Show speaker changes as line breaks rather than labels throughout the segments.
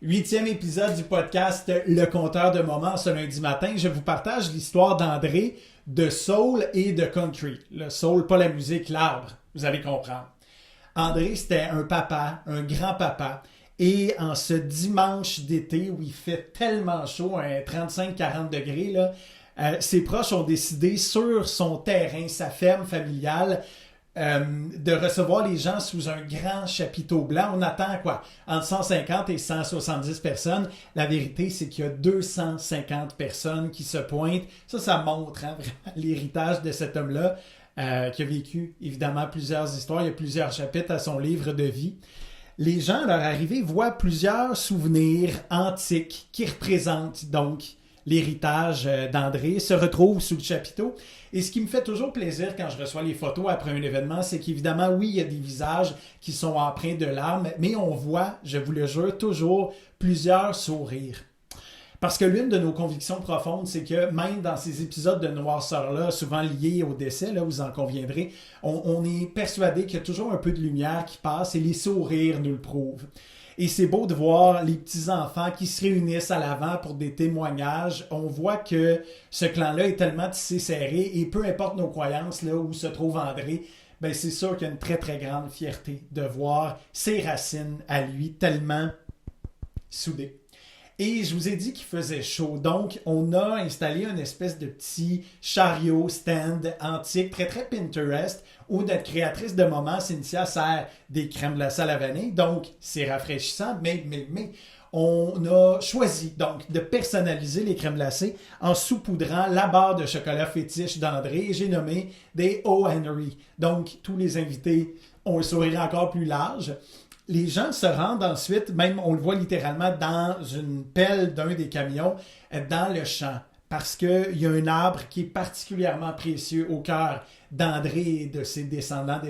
8e épisode du podcast Le Compteur de moments ce lundi matin. Je vous partage l'histoire d'André, de soul et de country. Le soul, pas la musique, l'arbre, vous allez comprendre. André, c'était un papa, un grand-papa. Et en ce dimanche d'été où il fait tellement chaud, 35-40 degrés, là, ses proches ont décidé sur son terrain, sa ferme familiale, de recevoir les gens sous un grand chapiteau blanc. On attend quoi? Entre 150 et 170 personnes. La vérité, c'est qu'il y a 250 personnes qui se pointent. Ça montre vraiment l'héritage de cet homme-là qui a vécu évidemment plusieurs histoires. Il y a plusieurs chapitres à son livre de vie. Les gens, à leur arrivée, voient plusieurs souvenirs antiques qui représentent donc l'héritage d'André, se retrouvent sous le chapiteau. Et ce qui me fait toujours plaisir quand je reçois les photos après un événement, c'est qu'évidemment, oui, il y a des visages qui sont empreints de larmes, mais on voit, je vous le jure, toujours plusieurs sourires. Parce que l'une de nos convictions profondes, c'est que même dans ces épisodes de noirceur-là, souvent liés au décès, là, vous en conviendrez, on est persuadé qu'il y a toujours un peu de lumière qui passe et les sourires nous le prouvent. Et c'est beau de voir les petits-enfants qui se réunissent à l'avant pour des témoignages. On voit que ce clan-là est tellement tissé serré et peu importe nos croyances, là où se trouve André, ben c'est sûr qu'il y a une très très grande fierté de voir ses racines à lui tellement soudées. Et je vous ai dit qu'il faisait chaud, donc on a installé une espèce de petit chariot stand antique, très très Pinterest, où notre créatrice de moments, Cynthia, sert des crèmes glacées à la vanille, donc c'est rafraîchissant, mais on a choisi donc de personnaliser les crèmes glacées en saupoudrant la barre de chocolat fétiche d'André, et j'ai nommé des O. Henry. Donc tous les invités ont un sourire encore plus large. Les gens se rendent ensuite, même on le voit littéralement dans une pelle d'un des camions, dans le champ. Parce qu'il y a un arbre qui est particulièrement précieux au cœur d'André et de ses descendantes.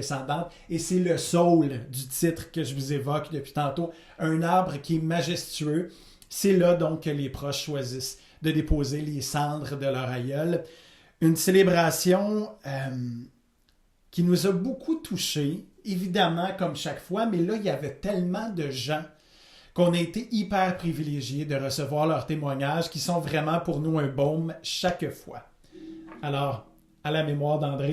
Et c'est le saule du titre que je vous évoque depuis tantôt. Un arbre qui est majestueux. C'est là donc que les proches choisissent de déposer les cendres de leur aïeul. Une célébration qui nous a beaucoup touchés. Évidemment, comme chaque fois, mais là, il y avait tellement de gens qu'on a été hyper privilégiés de recevoir leurs témoignages qui sont vraiment pour nous un baume chaque fois. Alors, à la mémoire d'André,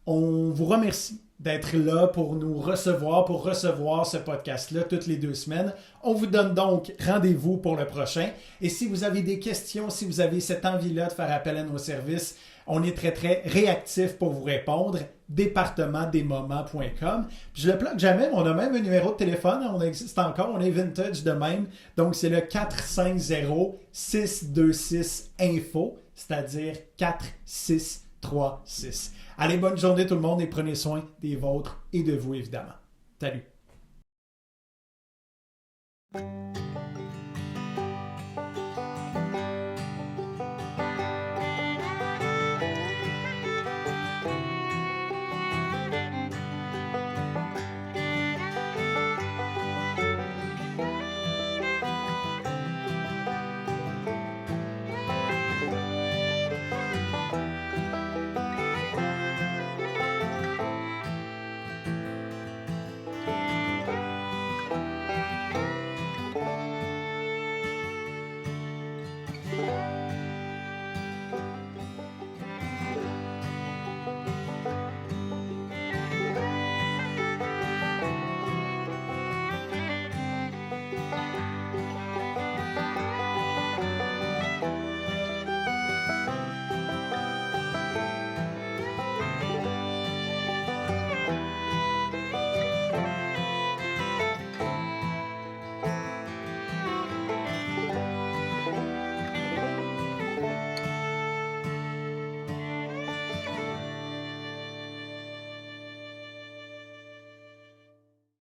on vous remercie d'être là pour nous recevoir, pour recevoir ce podcast-là toutes les 2 semaines. On vous donne donc rendez-vous pour le prochain. Et si vous avez des questions, si vous avez cette envie-là de faire appel à nos services, on est très, très réactif pour vous répondre. Départementdesmoments.com. Je le plug jamais, mais on a même un numéro de téléphone. On existe encore, on est vintage de même. Donc, c'est le 450-626-INFO, c'est-à-dire 4636. Allez, bonne journée tout le monde et prenez soin des vôtres et de vous, évidemment. Salut!